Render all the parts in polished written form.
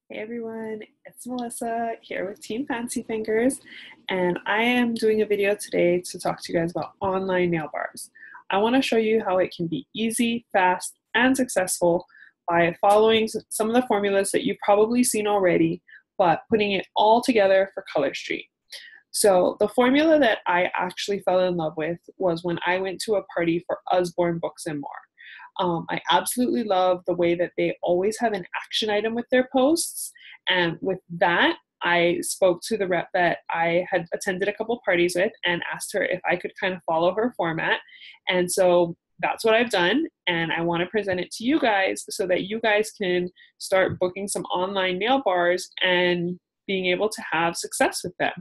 Hey everyone, it's Melissa here with Team Fancy Fingers, and I am doing a video today to talk to you guys about online nail bars. I want to show you how it can be easy, fast, and successful by following some of the formulas that you've probably seen already, but putting it all together for Color Street. So the formula that I actually fell in love with was when I went to a party for Usborne Books and More. I absolutely love the way that they always have an action item with their posts. And with that, I spoke to the rep that I had attended a couple parties with and asked her if I could kind of follow her format. And so that's what I've done. And I want to present it to you guys so that you guys can start booking some online nail bars and being able to have success with them.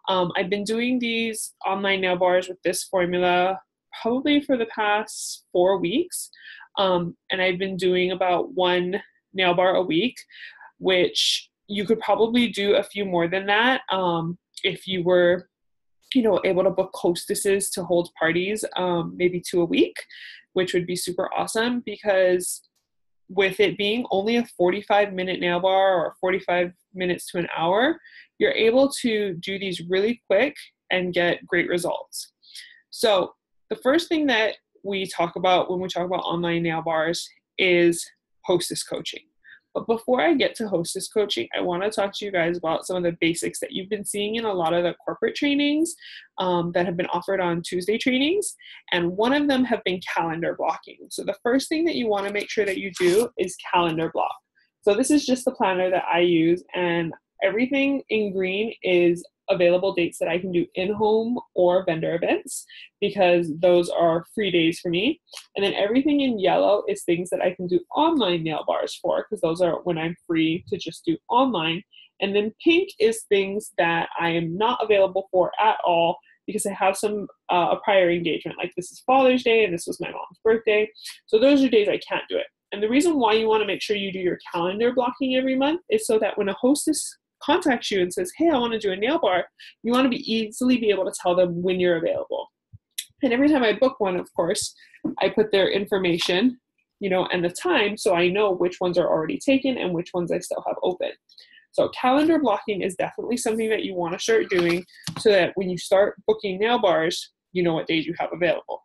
I've been doing these online nail bars with this formula probably for the past 4 weeks. And I've been doing about one nail bar a week, which you could probably do a few more than that if you were, able to book hostesses to hold parties, maybe 2 a week, which would be super awesome because with it being only a 45-minute nail bar or 45 minutes to an hour, you're able to do these really quick and get great results. So the first thing that we talk about when we talk about online nail bars is hostess coaching. But before I get to hostess coaching, I want to talk to you guys about some of the basics that you've been seeing in a lot of the corporate trainings that have been offered on Tuesday trainings. And one of them have been calendar blocking. So the first thing that you want to make sure that you do is calendar block. So this is just the planner that I use, and everything in green is available dates that I can do in-home or vendor events because those are free days for me. And then everything in yellow is things that I can do online nail bars for because those are when I'm free to just do online. And then pink is things that I am not available for at all because I have some a prior engagement, like this is Father's Day and this was my mom's birthday. So those are days I can't do it. And the reason why you want to make sure you do your calendar blocking every month is so that when a hostess contacts you and says, hey, I want to do a nail bar, you want to easily be able to tell them when you're available. And every time I book one, of course, I put their information, and the time so I know which ones are already taken and which ones I still have open. So calendar blocking is definitely something that you want to start doing so that when you start booking nail bars, you know what days you have available.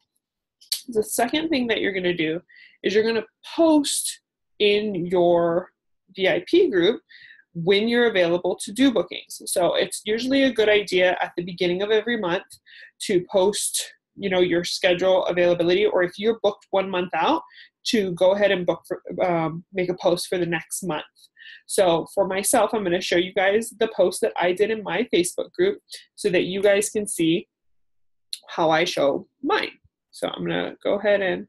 The second thing that you're going to do is you're going to post in your VIP group when you're available to do bookings. So it's usually a good idea at the beginning of every month to post, your schedule availability, or if you're booked 1 month out, to go ahead and book for, make a post for the next month. So for myself, I'm going to show you guys the post that I did in my Facebook group so that you guys can see how I show mine. So I'm going to go ahead and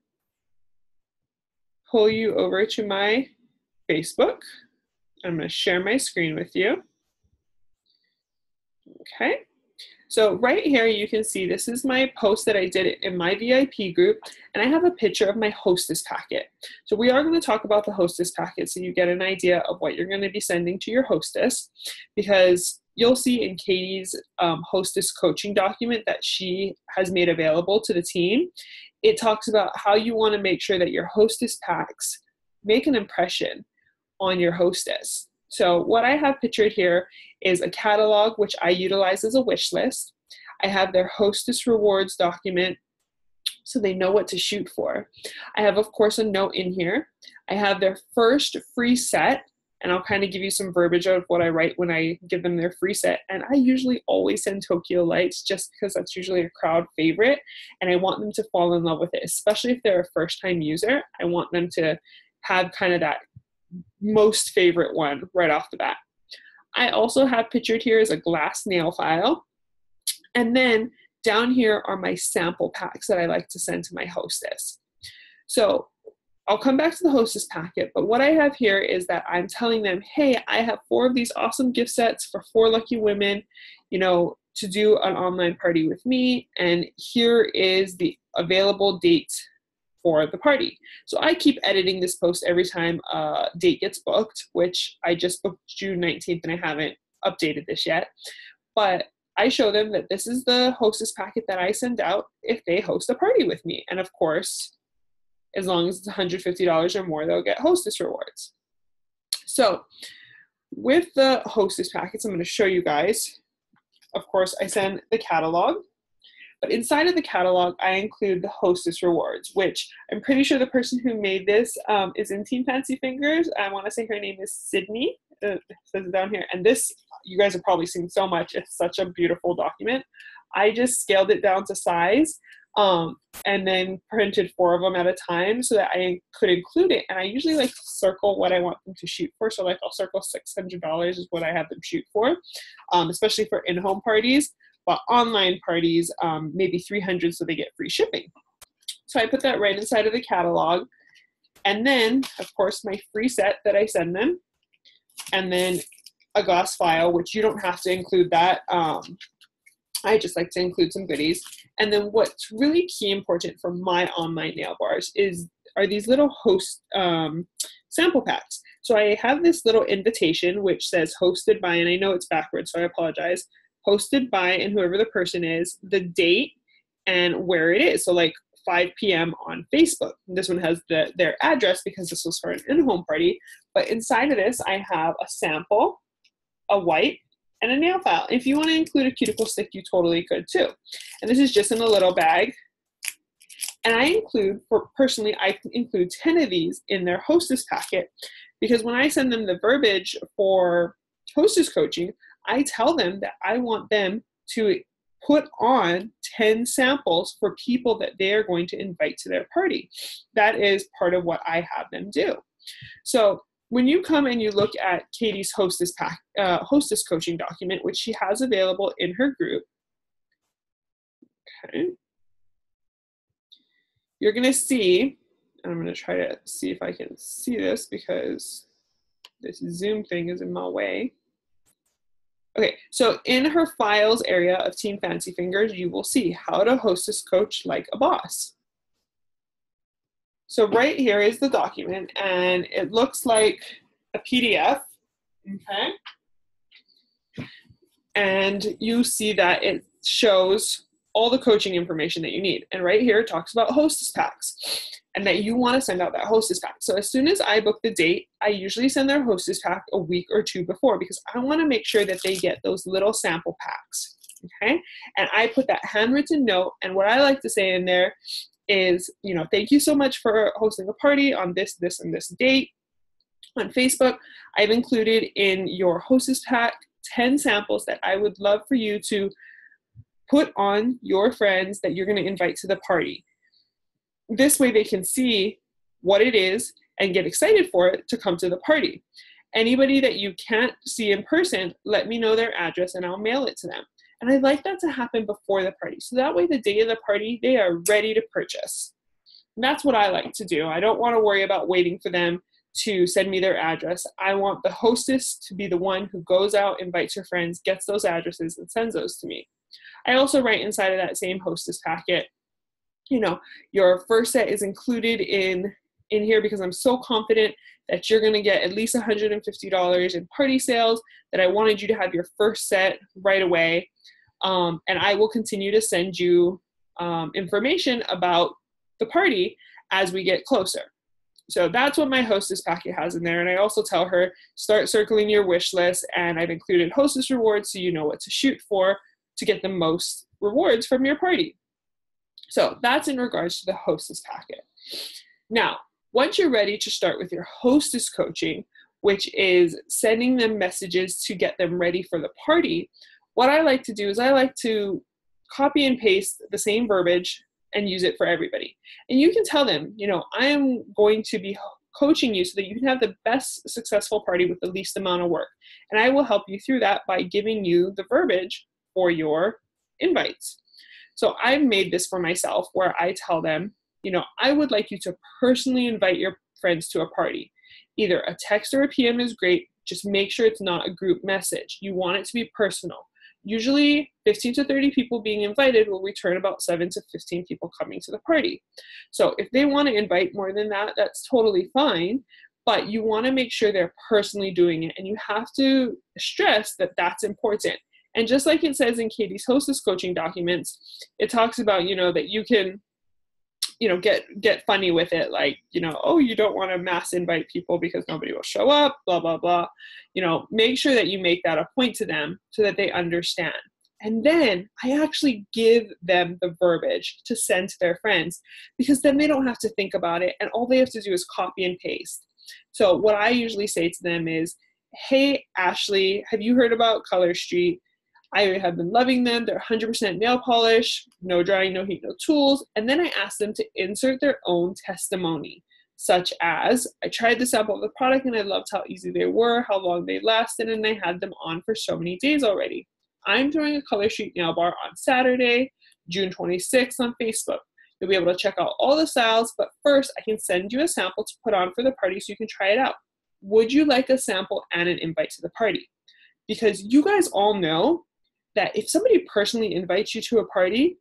pull you over to my Facebook. I'm going to share my screen with you. Okay. So right here, you can see this is my post that I did in my VIP group, and I have a picture of my hostess packet. So we are going to talk about the hostess packet so you get an idea of what you're going to be sending to your hostess, because you'll see in Katie's hostess coaching document that she has made available to the team, it talks about how you want to make sure that your hostess packs make an impression on your hostess. So what I have pictured here is a catalog, which I utilize as a wish list. I have their hostess rewards document so they know what to shoot for. I have, of course, a note in here. I have their first free set, and I'll kind of give you some verbiage of what I write when I give them their free set. And I usually always send Tokyo Lights just because that's usually a crowd favorite, and I want them to fall in love with it, especially if they're a first-time user. I want them to have kind of that most favorite one right off the bat. I also have pictured here is a glass nail file. And then down here are my sample packs that I like to send to my hostess. So I'll come back to the hostess packet, but what I have here is that I'm telling them, hey, I have 4 of these awesome gift sets for 4 lucky women, to do an online party with me. And here is the available date for the party. So I keep editing this post every time a date gets booked, which I just booked June 19th and I haven't updated this yet. But I show them that this is the hostess packet that I send out if they host a party with me. And of course, as long as it's $150 or more, they'll get hostess rewards. So with the hostess packets, I'm going to show you guys. Of course, I send the catalog, but inside of the catalog, I include the hostess rewards, which I'm pretty sure the person who made this is in Team Fancy Fingers. I want to say her name is Sydney. It says it down here. And this, you guys have probably seen so much. It's such a beautiful document. I just scaled it down to size and then printed 4 of them at a time so that I could include it. And I usually like to circle what I want them to shoot for. So like I'll circle $600 is what I have them shoot for, especially for in-home parties. But online parties, maybe 300 so they get free shipping. So I put that right inside of the catalog. And then, of course, my free set that I send them. And then a glass file, which you don't have to include that. I just like to include some goodies. And then what's really key important for my online nail bars are these little host sample packs. So I have this little invitation which says hosted by, and I know it's backwards, so I apologize. Hosted by, and whoever the person is, the date, and where it is. So like 5 p.m. on Facebook. This one has their address because this was for an in-home party. But inside of this, I have a sample, a wipe, and a nail file. If you want to include a cuticle stick, you totally could too. And this is just in a little bag. And I include 10 of these in their hostess packet because when I send them the verbiage for hostess coaching, I tell them that I want them to put on 10 samples for people that they are going to invite to their party. That is part of what I have them do. So when you come and you look at Katie's hostess coaching document, which she has available in her group, okay, you're going to see, and I'm going to try to see if I can see this because this Zoom thing is in my way. Okay, so in her files area of Team Fancy Fingers, you will see how to hostess coach like a boss. So right here is the document, and it looks like a PDF, okay? And you see that it shows all the coaching information that you need. And right here, it talks about hostess packs and that you want to send out that hostess pack. So as soon as I book the date, I usually send their hostess pack a week or 2 before because I want to make sure that they get those little sample packs, okay? And I put that handwritten note, and what I like to say in there is, you know, thank you so much for hosting a party on this, this, and this date. On Facebook, I've included in your hostess pack 10 samples that I would love for you to put on your friends that you're going to invite to the party. This way they can see what it is and get excited for it to come to the party. Anybody that you can't see in person, let me know their address and I'll mail it to them. And I'd like that to happen before the party. So that way the day of the party, they are ready to purchase. And that's what I like to do. I don't want to worry about waiting for them to send me their address. I want the hostess to be the one who goes out, invites her friends, gets those addresses, and sends those to me. I also write inside of that same hostess packet, you know, your first set is included in here because I'm so confident that you're going to get at least $150 in party sales, that I wanted you to have your first set right away. And I will continue to send you information about the party as we get closer. So that's what my hostess packet has in there. And I also tell her, start circling your wish list. And I've included hostess rewards so you know what to shoot for to get the most rewards from your party. So that's in regards to the hostess packet. Now, once you're ready to start with your hostess coaching, which is sending them messages to get them ready for the party, what I like to do is I like to copy and paste the same verbiage and use it for everybody. And you can tell them, you know, I am going to be coaching you so that you can have the best successful party with the least amount of work. And I will help you through that by giving you the verbiage for your invites. So I've made this for myself where I tell them, you know, I would like you to personally invite your friends to a party. Either a text or a PM is great. Just make sure it's not a group message. You want it to be personal. Usually 15 to 30 people being invited will return about 7 to 15 people coming to the party. So if they want to invite more than that, that's totally fine, but you want to make sure they're personally doing it. And you have to stress that that's important. And just like it says in Katie's hostess coaching documents, it talks about, you know, that you can get funny with it, like, oh, you don't want to mass invite people because nobody will show up, blah, blah, blah. Make sure that you make that a point to them so that they understand. And then I actually give them the verbiage to send to their friends, because then they don't have to think about it, and all they have to do is copy and paste. So what I usually say to them is, hey, Ashley, have you heard about Color Street? I have been loving them. They're 100% nail polish, no drying, no heat, no tools. And then I ask them to insert their own testimony, such as, I tried the sample of the product and I loved how easy they were, how long they lasted, and I had them on for so many days already. I'm doing a Color Street nail bar on Saturday, June 26th on Facebook. You'll be able to check out all the styles, but first I can send you a sample to put on for the party so you can try it out. Would you like a sample and an invite to the party? Because you guys all know that if somebody personally invites you to a party,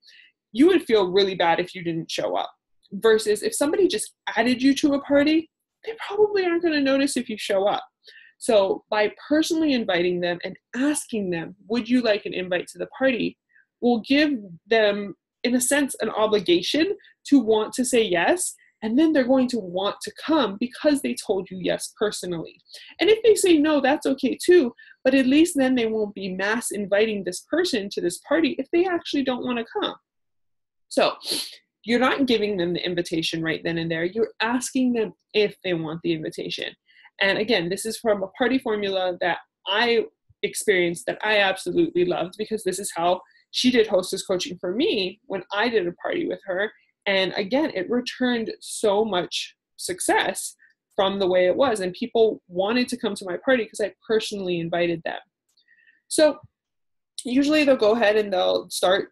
you would feel really bad if you didn't show up. Versus if somebody just added you to a party, they probably aren't going to notice if you show up. So by personally inviting them and asking them, would you like an invite to the party, will give them, in a sense, an obligation to want to say yes. And then they're going to want to come because they told you yes personally. And if they say no, that's okay too. But at least then they won't be mass inviting this person to this party if they actually don't want to come. So you're not giving them the invitation right then and there. You're asking them if they want the invitation. And again, this is from a party formula that I experienced that I absolutely loved, because this is how she did hostess coaching for me when I did a party with her. And again, it returned so much success from the way it was. And people wanted to come to my party because I personally invited them. So usually they'll go ahead and they'll start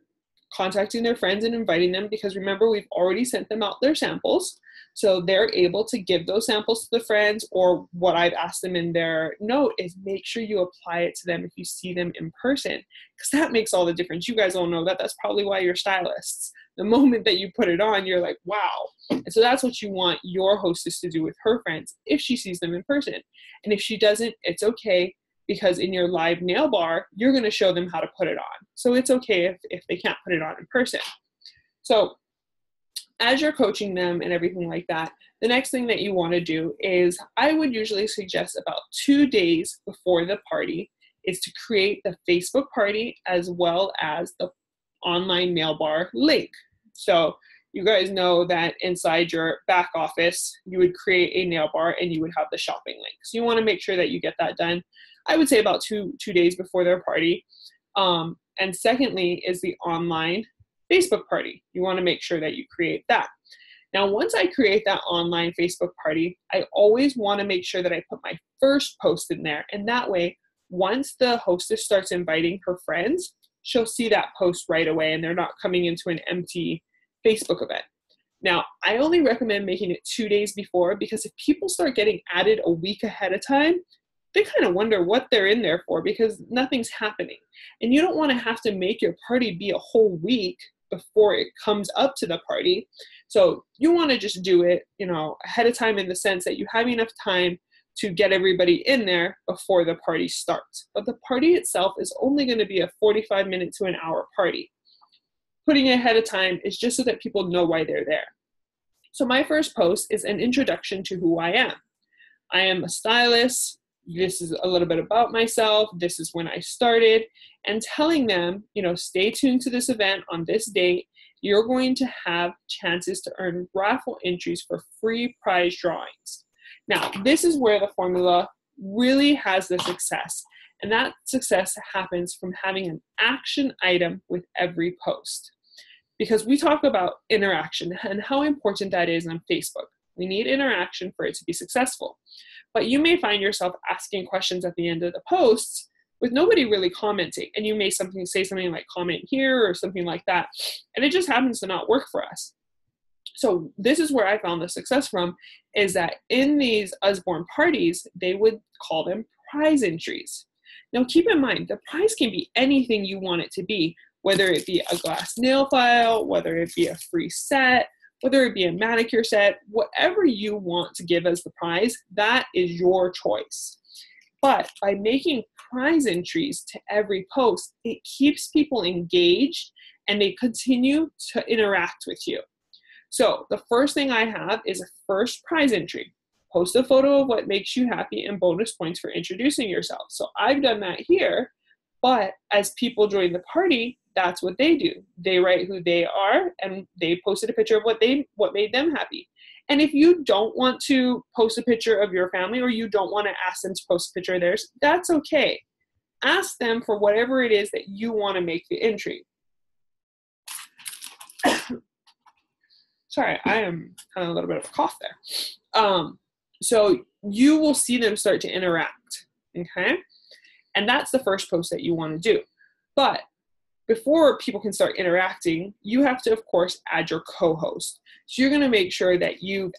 contacting their friends and inviting them, because remember, we've already sent them out their samples. So they're able to give those samples to the friends, or what I've asked them in their note is make sure you apply it to them if you see them in person, because that makes all the difference. You guys all know that. That's probably why you're stylists. The moment that you put it on, you're like, wow. And so that's what you want your hostess to do with her friends if she sees them in person. And if she doesn't, it's okay, because in your live nail bar, you're going to show them how to put it on. So it's okay if they can't put it on in person. So as you're coaching them and everything like that, the next thing that you want to do is, I would usually suggest about 2 days before the party, is to create the Facebook party as well as the online nail bar link. So you guys know that inside your back office, you would create a nail bar and you would have the shopping link. So you want to make sure that you get that done, I would say about two days before their party. And secondly is the online Facebook party. You want to make sure that you create that. Now, once I create that online Facebook party, I always want to make sure that I put my first post in there. And that way, once the hostess starts inviting her friends, she'll see that post right away and they're not coming into an empty Facebook event. Now, I only recommend making it 2 days before, because if people start getting added a week ahead of time, they kind of wonder what they're in there for, because nothing's happening. And you don't want to have to make your party be a whole week before it comes up to the party. So you want to just do it, ahead of time, in the sense that you have enough time to get everybody in there before the party starts. But the party itself is only going to be a 45-minute to an hour party. Putting it ahead of time is just so that people know why they're there. So my first post is an introduction to who I am. I am a stylist. This is a little bit about myself. This is when I started, and telling them, stay tuned to this event on this date. You're going to have chances to earn raffle entries for free prize drawings. Now, this is where the formula really has the success. And that success happens from having an action item with every post. Because we talk about interaction and how important that is on Facebook. We need interaction for it to be successful. But you may find yourself asking questions at the end of the posts with nobody really commenting. And you may say something like comment here or something like that. And it just happens to not work for us. So this is where I found the success from, is that in these Usborne parties, they would call them prize entries. Now keep in mind, the prize can be anything you want it to be, whether it be a glass nail file, whether it be a free set, whether it be a manicure set, whatever you want to give as the prize, that is your choice. But by making prize entries to every post, it keeps people engaged and they continue to interact with you. So the first thing I have is a first prize entry. Post a photo of what makes you happy and bonus points for introducing yourself. So I've done that here, but as people join the party, that's what they do. They write who they are and they posted a picture of what made them happy. And if you don't want to post a picture of your family, or you don't want to ask them to post a picture of theirs, that's okay. Ask them for whatever it is that you want to make the entry. Sorry, I am having a little bit of a cough there. So you will see them start to interact, okay? And that's the first post that you want to do. But before people can start interacting, you have to, of course, add your co-host. So you're going to make sure that you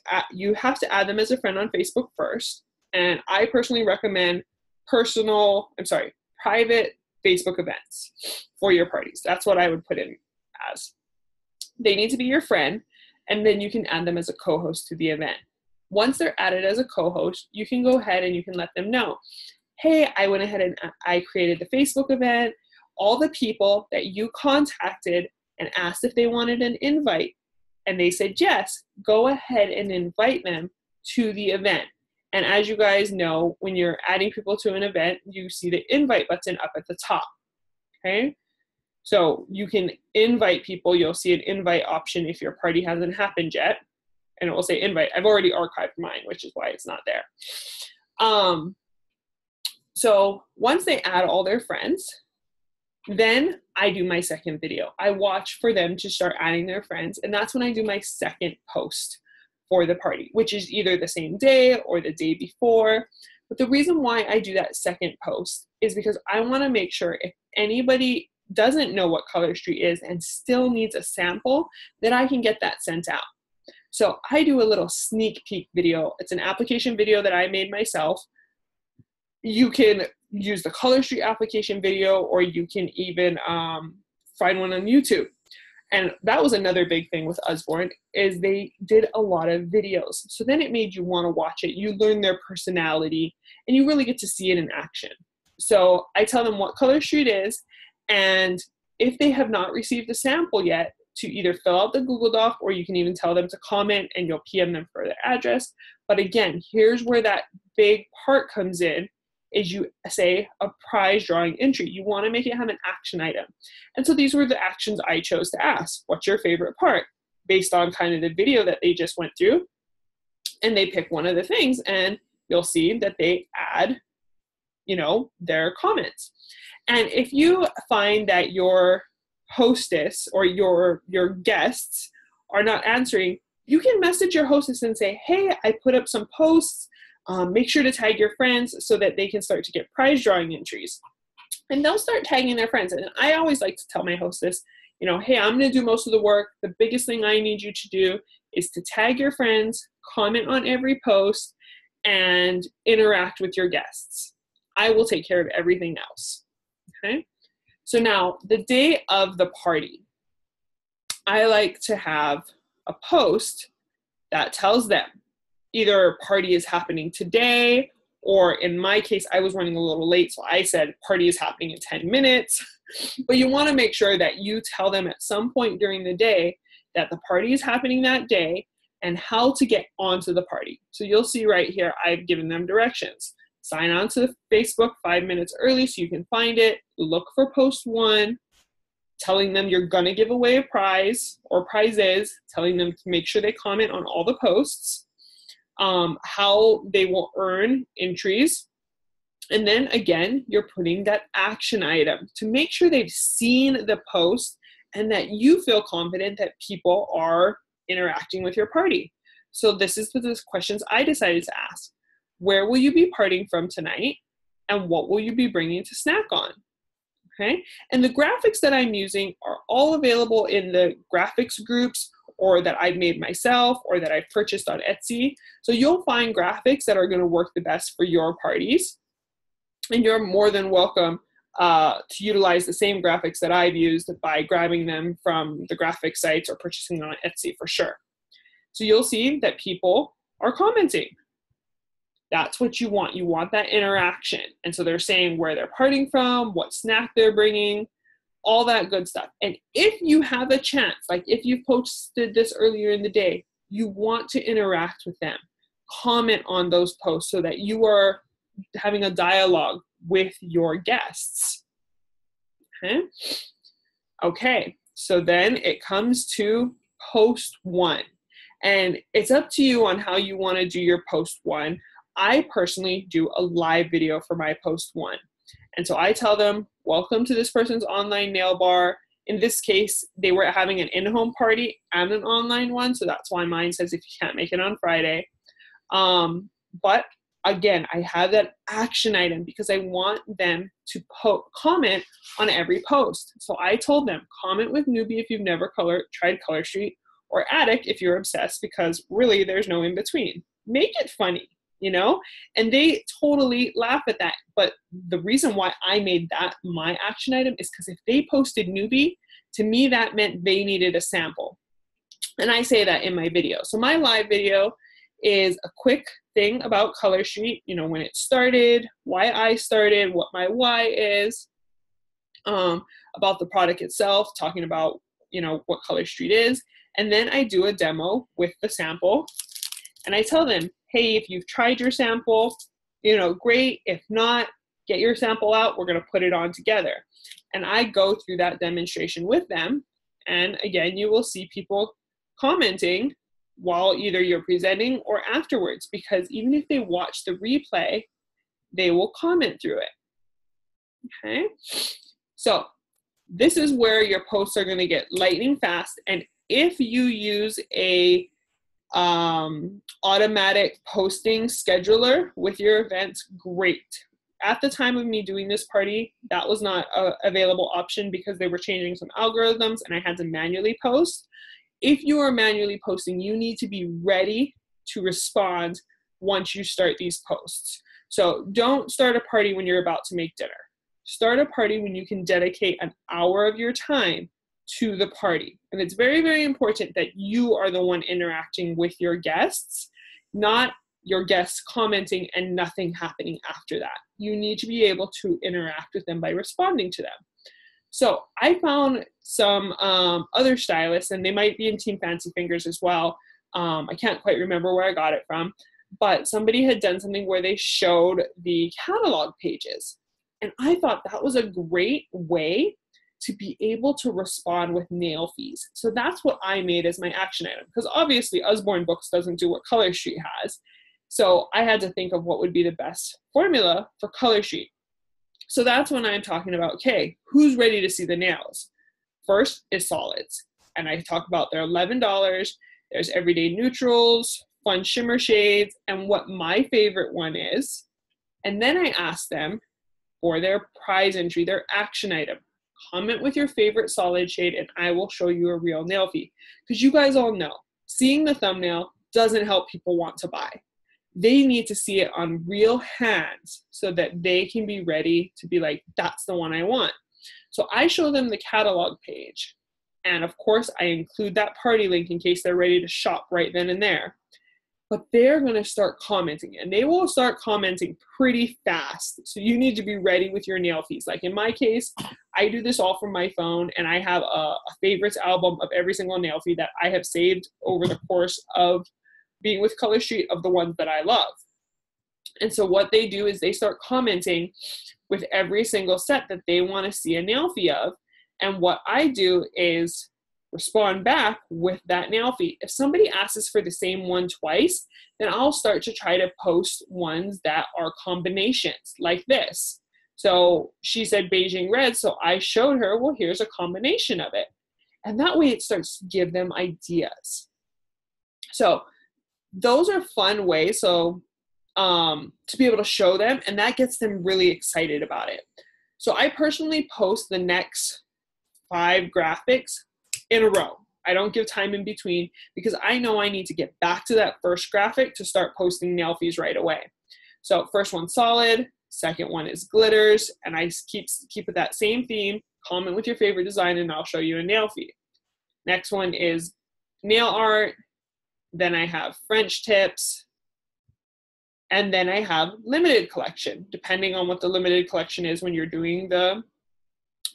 have to add them as a friend on Facebook first. And I personally recommend private Facebook events for your parties. That's what I would put in as. They need to be your friend, and then you can add them as a co-host to the event. Once they're added as a co-host, you can go ahead and you can let them know, hey, I went ahead and I created the Facebook event. All the people that you contacted and asked if they wanted an invite, and they said yes, go ahead and invite them to the event. And as you guys know, when you're adding people to an event, you see the invite button up at the top, okay? So you can invite people. You'll see an invite option if your party hasn't happened yet, and it will say invite. I've already archived mine, which is why it's not there. So once they add all their friends, then I do my second video. I watch for them to start adding their friends, and that's when I do my second post for the party, which is either the same day or the day before. But the reason why I do that second post is because I want to make sure if anybody doesn't know what Color Street is and still needs a sample, that I can get that sent out. So I do a little sneak peek video. It's an application video that I made myself. You can use the Color Street application video, or you can even find one on YouTube. And that was another big thing with Usborne, is they did a lot of videos. So then it made you want to watch it. You learn their personality, and you really get to see it in action. So I tell them what Color Street is, and if they have not received a sample yet, to either fill out the Google Doc, or you can even tell them to comment and you'll PM them for their address. But again, here's where that big part comes in, is you say a prize drawing entry. You want to make it have an action item. And so these were the actions I chose to ask. What's your favorite part? Based on kind of the video that they just went through. And they pick one of the things, and you'll see that they add, their comments. And if you find that your hostess or your guests are not answering, you can message your hostess and say, hey, I put up some posts. Make sure to tag your friends so that they can start to get prize drawing entries. And they'll start tagging their friends. And I always like to tell my hostess, hey, I'm going to do most of the work. The biggest thing I need you to do is to tag your friends, comment on every post, and interact with your guests. I will take care of everything else. Okay? So now, the day of the party, I like to have a post that tells them either party is happening today, or in my case, I was running a little late, so I said party is happening in 10 minutes. But you want to make sure that you tell them at some point during the day that the party is happening that day and how to get onto the party. So you'll see right here, I've given them directions. Sign on to Facebook 5 minutes early so you can find it. Look for post 1, telling them you're going to give away a prize or prizes, telling them to make sure they comment on all the posts, how they will earn entries. And then again, you're putting that action item to make sure they've seen the post and that you feel confident that people are interacting with your party. So this is the questions I decided to ask. Where will you be partying from tonight? And what will you be bringing to snack on? Okay. And the graphics that I'm using are all available in the graphics groups, or that I've made myself, or that I've purchased on Etsy. So you'll find graphics that are going to work the best for your parties. And you're more than welcome to utilize the same graphics that I've used by grabbing them from the graphic sites or purchasing them on Etsy for sure. So you'll see that people are commenting. That's what you want. You want that interaction. And so they're saying where they're partying from, what snack they're bringing, all that good stuff. And if you have a chance, like if you posted this earlier in the day, you want to interact with them, comment on those posts so that you are having a dialogue with your guests. Okay, so then it comes to post one. And it's up to you on how you want to do your post one. I personally do a live video for my post one. And so I tell them, welcome to this person's online nail bar. In this case, they were having an in-home party and an online one. So that's why mine says if you can't make it on Friday. But again, I have that action item because I want them to comment on every post. So I told them, comment with Newbie if you've never tried Color Street, or Attic if you're obsessed, because really there's no in between. Make it funny, you know? And they totally laugh at that. But the reason why I made that my action item is because if they posted Newbie, to me that meant they needed a sample. And I say that in my video. So my live video is a quick thing about Color Street, you know, when it started, why I started, what my why is, about the product itself, talking about, you know, what Color Street is. And then I do a demo with the sample. And I tell them, hey, if you've tried your sample, you know, great. If not, get your sample out. We're going to put it on together. And I go through that demonstration with them. And again, you will see people commenting while either you're presenting or afterwards, because even if they watch the replay, they will comment through it. Okay. So this is where your posts are going to get lightning fast. And if you use a automatic posting scheduler with your events, great. At the time of me doing this party, that was not an available option because they were changing some algorithms and I had to manually post. If you are manually posting, you need to be ready to respond once you start these posts. So don't start a party when you're about to make dinner. Start a party when you can dedicate an hour of your time to the party. And it's very, very important that you are the one interacting with your guests, not your guests commenting and nothing happening after that. You need to be able to interact with them by responding to them. So I found some other stylists, and they might be in Team Fancy Fingers as well. I can't quite remember where I got it from, but somebody had done something where they showed the catalog pages. And I thought that was a great way to be able to respond with nail fees. So that's what I made as my action item, because obviously Usborne Books doesn't do what Color Street has. So I had to think of what would be the best formula for Color Street. So that's when I'm talking about, okay, who's ready to see the nails? First is solids. And I talk about their $11. There's everyday neutrals, fun shimmer shades, and what my favorite one is. And then I ask them for their prize entry, their action item. Comment with your favorite solid shade and I will show you a real nail fee. Because you guys all know, seeing the thumbnail doesn't help people want to buy. They need to see it on real hands so that they can be ready to be like, that's the one I want. So I show them the catalog page. And of course, I include that party link in case they're ready to shop right then and there. But they're going to start commenting, and they will start commenting pretty fast. So you need to be ready with your nail fees. Like in my case, I do this all from my phone, and I have a favorites album of every single nail fee that I have saved over the course of being with Color Street of the ones that I love. And so what they do is they start commenting with every single set that they want to see a nail fee of. And what I do is respond back with that nail fee. If somebody asks for the same one twice, then I'll start to try to post ones that are combinations like this. So she said Beijing red, so I showed her, well, here's a combination of it. And that way it starts to give them ideas. So those are fun ways to be able to show them, and that gets them really excited about it. So I personally post the next 5 graphics in a row. I don't give time in between because I know I need to get back to that first graphic to start posting nail fees right away. So first one solid, second one is glitters, and I keep with that same theme. Comment with your favorite design and I'll show you a nail fee. Next one is nail art. Then I have French tips. And then I have limited collection. Depending on what the limited collection is when you're doing the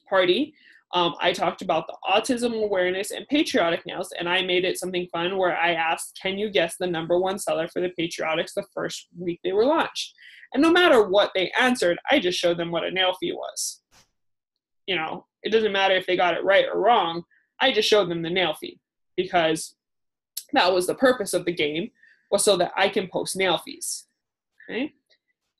party, I talked about the autism awareness and patriotic nails, and I made it something fun where I asked, can you guess the #1 seller for the patriotics the first week they were launched? And no matter what they answered, I just showed them what a nail fee was. You know, it doesn't matter if they got it right or wrong. I just showed them the nail fee because that was the purpose of the game, was so that I can post nail fees. Okay.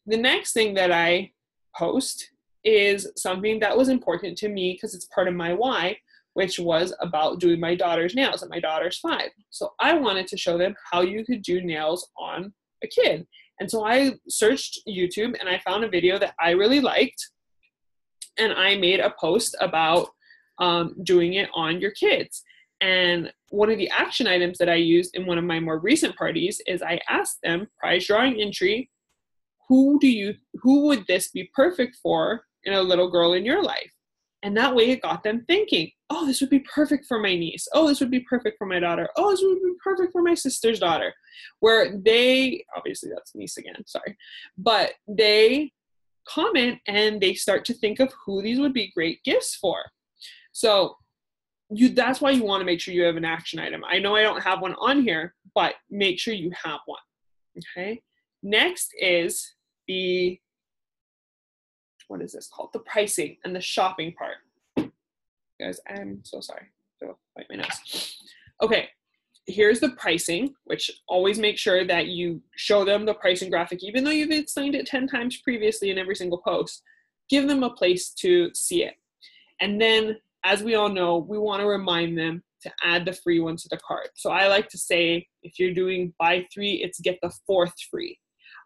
The next thing that I post is something that was important to me because it's part of my why, which was about doing my daughter's nails, and my daughter's 5. So I wanted to show them how you could do nails on a kid. And so I searched YouTube and I found a video that I really liked, and I made a post about doing it on your kids. And one of the action items that I used in one of my more recent parties is I asked them, prize drawing entry, who would this be perfect for in a little girl in your life? And that way it got them thinking, oh, this would be perfect for my niece. Oh, this would be perfect for my daughter. Oh, this would be perfect for my sister's daughter. Where they, obviously that's niece again, sorry. But they comment and they start to think of who these would be great gifts for. So that's why you want to make sure you have an action item. I know I don't have one on here, but make sure you have one. Okay. Next is what is this called? The pricing and the shopping part. Guys, I'm so sorry. I'll bite my nose. Okay, here's the pricing, which always make sure that you show them the pricing graphic, even though you've explained it 10 times previously in every single post. Give them a place to see it. And then, as we all know, we want to remind them to add the free one to the cart. So I like to say, if you're doing buy 3, it's get the 4th free.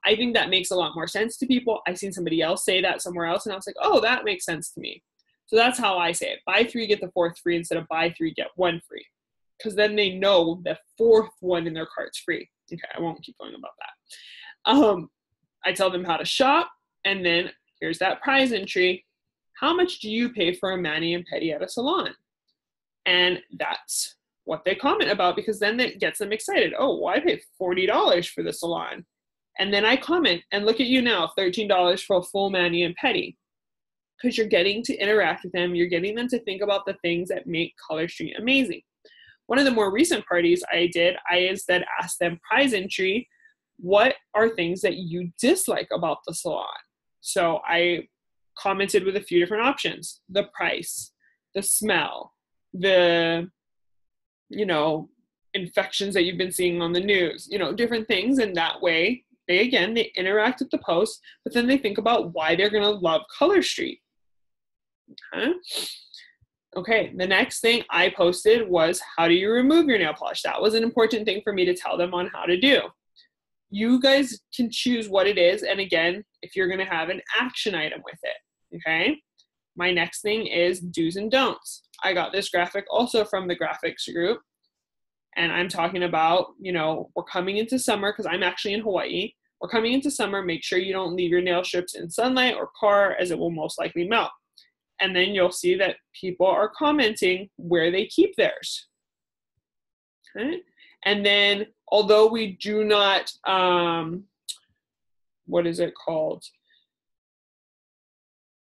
I think that makes a lot more sense to people. I've seen somebody else say that somewhere else, and I was like, oh, that makes sense to me. So that's how I say it. Buy 3, get the 4th free instead of buy 3, get 1 free. Because then they know the 4th one in their cart's free. Okay, I won't keep going about that. I tell them how to shop, and then here's that prize entry. How much do you pay for a mani and pedi at a salon? And that's what they comment about, because then it gets them excited. Oh, well, I paid $40 for the salon. And then I comment, and look at you now, $13 for a full mani and pedi. Because you're getting to interact with them. You're getting them to think about the things that make Color Street amazing. One of the more recent parties I did, I instead asked them prize entry, what are things that you dislike about the salon? So I commented with a few different options: the price, the smell, the, infections that you've been seeing on the news, different things. And that way, they interact with the post, but then they think about why they're going to love Color Street. Okay, the next thing I posted was, how do you remove your nail polish? That was an important thing for me to tell them on how to do. You guys can choose what it is, and again, if you're going to have an action item with it, okay? My next thing is do's and don'ts. I got this graphic also from the graphics group, and I'm talking about, we're coming into summer because I'm actually in Hawaii. We're coming into summer. Make sure you don't leave your nail strips in sunlight or car, as it will most likely melt. And then you'll see that people are commenting where they keep theirs. Okay. And then, although we do not, what is it called?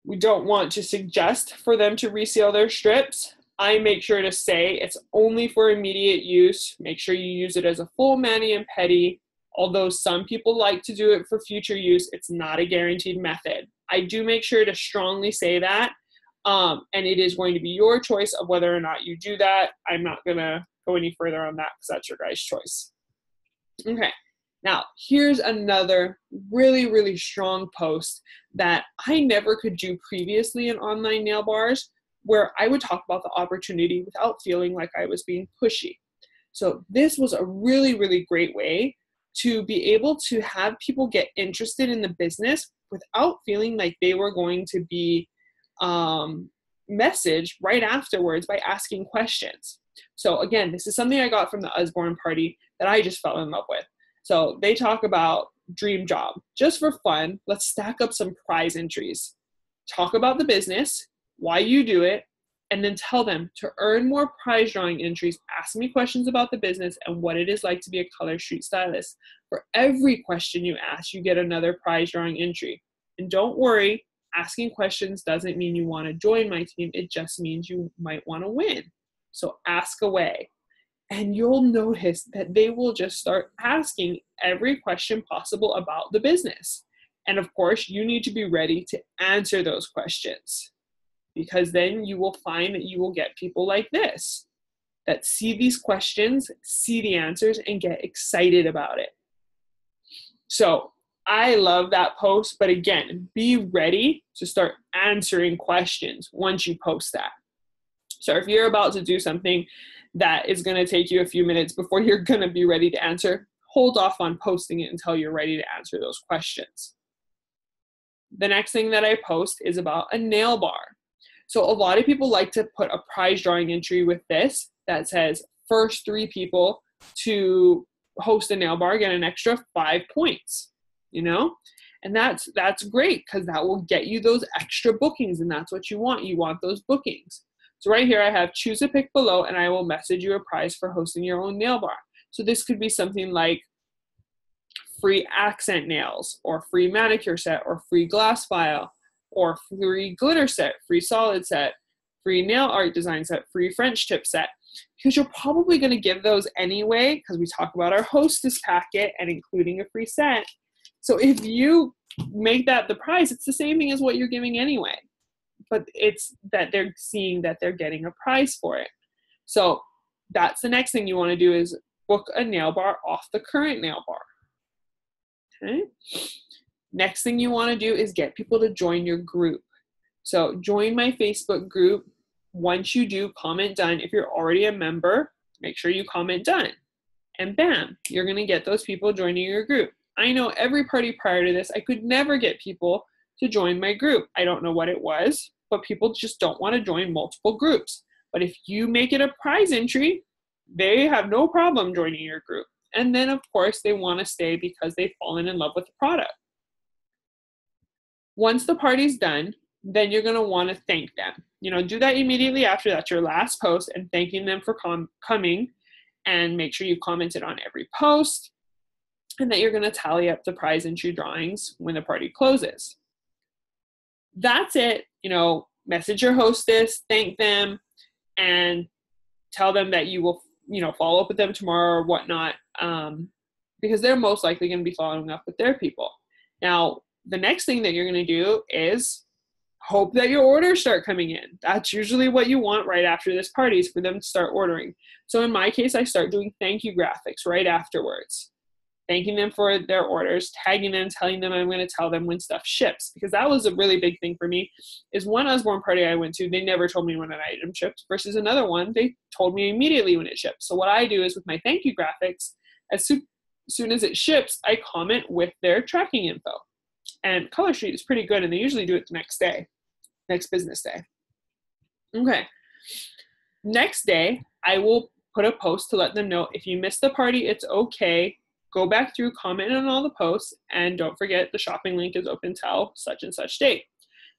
We don't want to suggest for them to reseal their strips. I make sure to say it's only for immediate use. Make sure you use it as a full mani and pedi. Although some people like to do it for future use, it's not a guaranteed method. I do make sure to strongly say that. And it is going to be your choice of whether or not you do that. I'm not going to go any further on that because that's your guys' choice. Okay. Now, here's another really, really strong post that I never could do previously in online nail bars, where I would talk about the opportunity without feeling like I was being pushy. So this was a really, really great way to be able to have people get interested in the business without feeling like they were going to be messaged right afterwards by asking questions. So again, this is something I got from the Usborne party that I just fell in love with. So they talk about dream job. Just for fun, let's stack up some prize entries. Talk about the business, why you do it, and then tell them to earn more prize drawing entries. Ask me questions about the business and what it is like to be a Color Street stylist. For every question you ask, you get another prize drawing entry. And don't worry, asking questions doesn't mean you want to join my team. It just means you might want to win. So ask away. And you'll notice that they will just start asking every question possible about the business. And of course, you need to be ready to answer those questions, because then you will find that you will get people like this that see these questions, see the answers, and get excited about it. So I love that post, but again, be ready to start answering questions once you post that. So if you're about to do something that is going to take you a few minutes before you're going to be ready to answer, hold off on posting it until you're ready to answer those questions. The next thing that I post is about a nail bar. So a lot of people like to put a prize drawing entry with this that says first 3 people to host a nail bar get an extra 5 points, you know? And that's great, because that will get you those extra bookings, and that's what you want. You want those bookings. So right here I have choose a pick below, and I will message you a prize for hosting your own nail bar. So this could be something like free accent nails, or free manicure set, or free glass file, or free glitter set, free solid set, free nail art design set, free French tip set. Because you're probably going to give those anyway, because we talk about our hostess packet and including a free set. So if you make that the prize, it's the same thing as what you're giving anyway. But it's that they're seeing that they're getting a prize for it. So that's the next thing you want to do, is book a nail bar off the current nail bar. Okay. Next thing you want to do is get people to join your group. So join my Facebook group. Once you do, comment done. If you're already a member, make sure you comment done. And bam, you're going to get those people joining your group. I know every party prior to this, I could never get people to join my group. I don't know what it was, but people just don't want to join multiple groups. But if you make it a prize entry, they have no problem joining your group. And then, of course, they want to stay because they've fallen in love with the product. Once the party's done, then you're going to want to thank them. You know, do that immediately after. That's your last post, and thanking them for coming, and make sure you commented on every post, and that you're going to tally up the prize entry drawings when the party closes. That's it. You know, message your hostess, thank them, and tell them that you will, you know, follow up with them tomorrow or whatnot, because they're most likely going to be following up with their people. Now, the next thing that you're going to do is hope that your orders start coming in. That's usually what you want right after this party, is for them to start ordering. So in my case, I start doing thank you graphics right afterwards, thanking them for their orders, tagging them, telling them I'm going to tell them when stuff ships, because that was a really big thing for me. Is one Usborne party I went to, they never told me when an item shipped, versus another one, they told me immediately when it shipped. So what I do is with my thank you graphics, as soon as it ships, I comment with their tracking info. And Color Street is pretty good, and they usually do it the next day, next business day. Okay. Next day, I will put a post to let them know if you missed the party, it's okay. Go back through, comment on all the posts, and don't forget the shopping link is open till such and such date.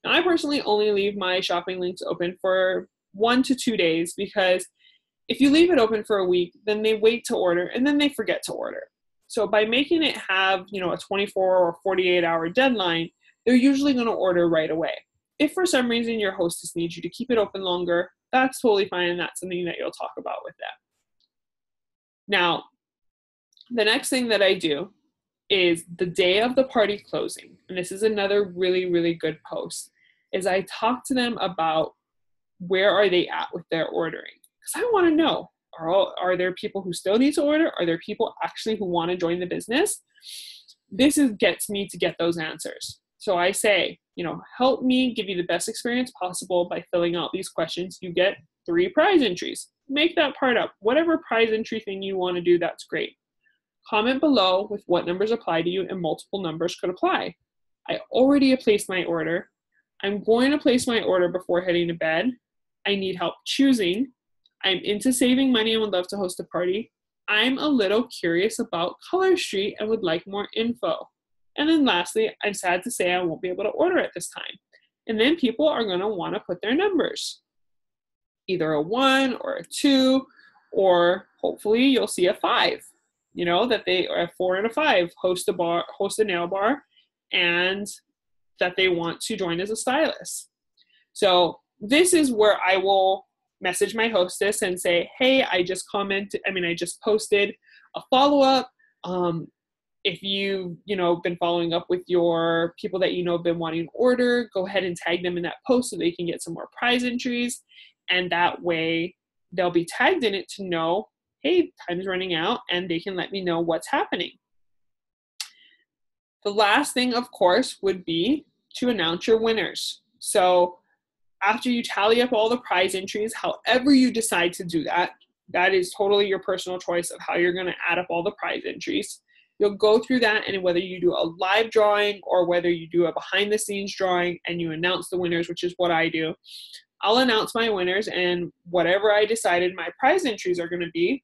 Now, I personally only leave my shopping links open for 1 to 2 days, because if you leave it open for a week, then they wait to order, and then they forget to order. So by making it have, you know, a 24 or 48 hour deadline, they're usually going to order right away. If for some reason your hostess needs you to keep it open longer, that's totally fine, and that's something that you'll talk about with them. Now, the next thing that I do is the day of the party closing, and this is another really, really good post, is I talk to them about where are they at with their ordering. Because I want to know, are there people who still need to order? Are there people actually who want to join the business? This gets me to get those answers. So I say, you know, help me give you the best experience possible by filling out these questions. You get 3 prize entries. Make that part up. Whatever prize entry thing you want to do, that's great. Comment below with what numbers apply to you, and multiple numbers could apply. I already placed my order. I'm going to place my order before heading to bed. I need help choosing. I'm into saving money and would love to host a party. I'm a little curious about Color Street and would like more info. And then lastly, I'm sad to say I won't be able to order at this time. And then people are going to want to put their numbers. Either a 1 or a 2, or hopefully you'll see a 5. You know, that they are a 4 and a 5, host a nail bar, and that they want to join as a stylist. So this is where I will message my hostess and say, hey, I just posted a follow-up. If you've, been following up with your people that have been wanting to order, go ahead and tag them in that post so they can get some more prize entries. And that way they'll be tagged in it to know, hey, time's running out, and they can let me know what's happening. The last thing, of course, would be to announce your winners. So after you tally up all the prize entries, however you decide to do that, that is totally your personal choice of how you're going to add up all the prize entries. You'll go through that, and whether you do a live drawing or whether you do a behind the scenes drawing and you announce the winners, which is what I do, I'll announce my winners, and whatever I decided my prize entries are going to be,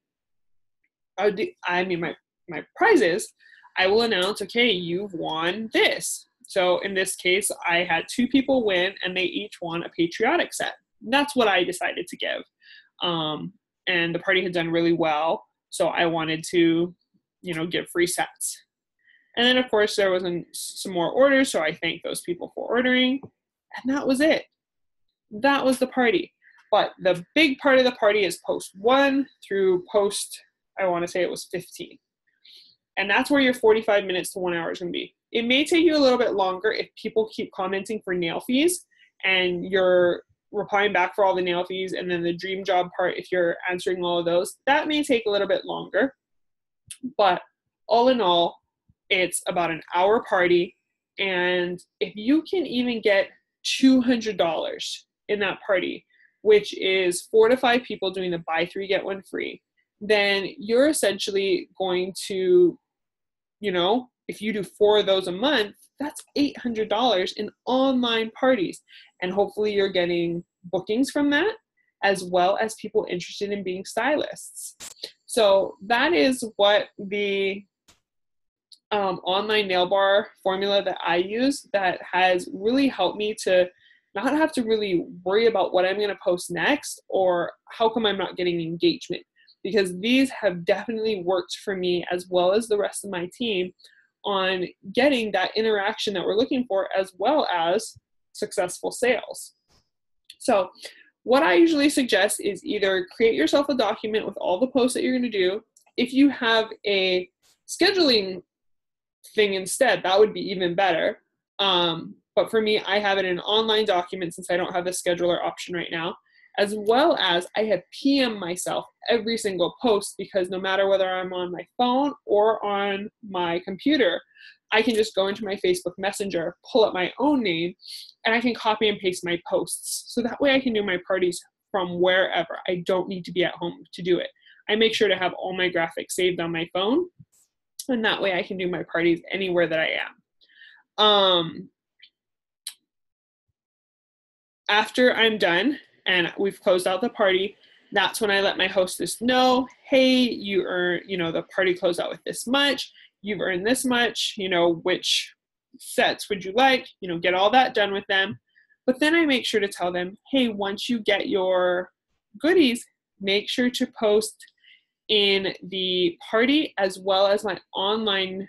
my prizes, I will announce, okay, you've won this. So in this case, I had 2 people win, and they each won a patriotic set. That's what I decided to give. And the party had done really well, so I wanted to give free sets. And then, of course, there was some more orders, so I thanked those people for ordering, and that was it. That was the party. But the big part of the party is post 1 through post, I want to say it was 15. And that's where your 45 minutes to 1 hour is going to be. It may take you a little bit longer if people keep commenting for nail fees and you're replying back for all the nail fees, and then the dream job part, if you're answering all of those, that may take a little bit longer. But all in all, it's about an hour party. And if you can even get $200 in that party, which is 4 to 5 people doing the buy 3, get 1 free, then you're essentially going to, if you do 4 of those a month, that's $800 in online parties. And hopefully you're getting bookings from that, as well as people interested in being stylists. So that is what the online nail bar formula that I use that has really helped me to not have to really worry about what I'm going to post next or how come I'm not getting engagement, because these have definitely worked for me as well as the rest of my team on getting that interaction that we're looking for, as well as successful sales. So what I usually suggest is either create yourself a document with all the posts that you're going to do. If you have a scheduling thing instead, that would be even better. But for me, I have it in an online document since I don't have the scheduler option right now, as well as I have PM myself every single post, because no matter whether I'm on my phone or on my computer, I can just go into my Facebook Messenger, pull up my own name, and I can copy and paste my posts. So that way I can do my parties from wherever. I don't need to be at home to do it. I make sure to have all my graphics saved on my phone, and that way I can do my parties anywhere that I am. After I'm done and we've closed out the party, that's when I let my hostess know, hey, you earn, the party closed out with this much, you've earned this much, which sets would you like, get all that done with them. But then I make sure to tell them, hey, once you get your goodies, make sure to post in the party as well as my online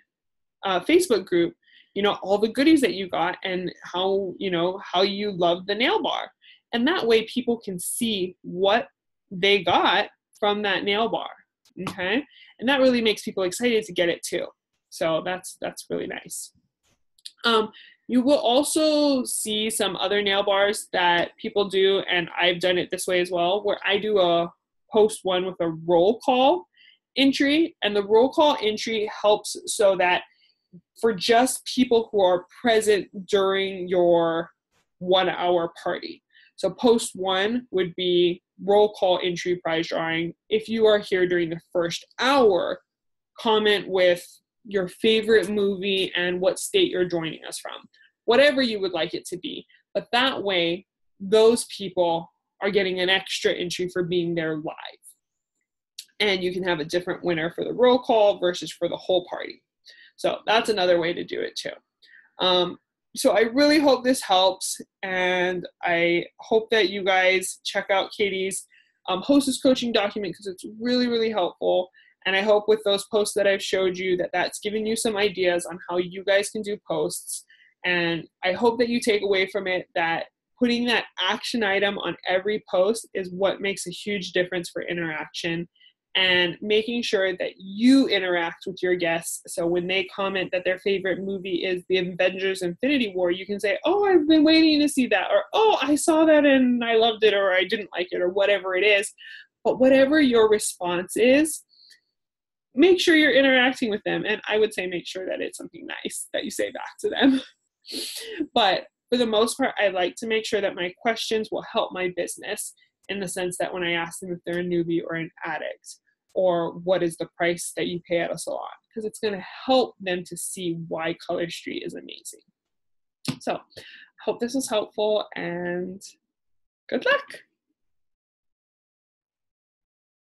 Facebook group, all the goodies that you got and how you love the nail bar. And that way people can see what they got from that nail bar. Okay. And that really makes people excited to get it too. So that's really nice. You will also see some other nail bars that people do, and I've done it this way as well, where I do a post one with a roll call entry, and the roll call entry helps so that for just people who are present during your 1 hour party. So post 1 would be roll call entry prize drawing. If you are here during the first hour, comment with your favorite movie and what state you're joining us from, whatever you would like it to be. But that way, those people are getting an extra entry for being there live. And you can have a different winner for the roll call versus for the whole party. So that's another way to do it too. So I really hope this helps, and I hope that you guys check out Katie's hostess coaching document, because it's really, really helpful. And I hope with those posts that I've showed you that that's giving you some ideas on how you guys can do posts. And I hope that you take away from it that putting that action item on every post is what makes a huge difference for interaction, and making sure that you interact with your guests. So when they comment that their favorite movie is The Avengers Infinity War, you can say, oh, I've been waiting to see that, or oh, I saw that and I loved it, or I didn't like it, or whatever it is. But whatever your response is, make sure you're interacting with them. And I would say make sure that it's something nice that you say back to them. But for the most part, I like to make sure that my questions will help my business, in the sense that when I ask them if they're a newbie or an addict, or what is the price that you pay at a salon, because it's going to help them to see why Color Street is amazing. So I hope this was helpful, and good luck.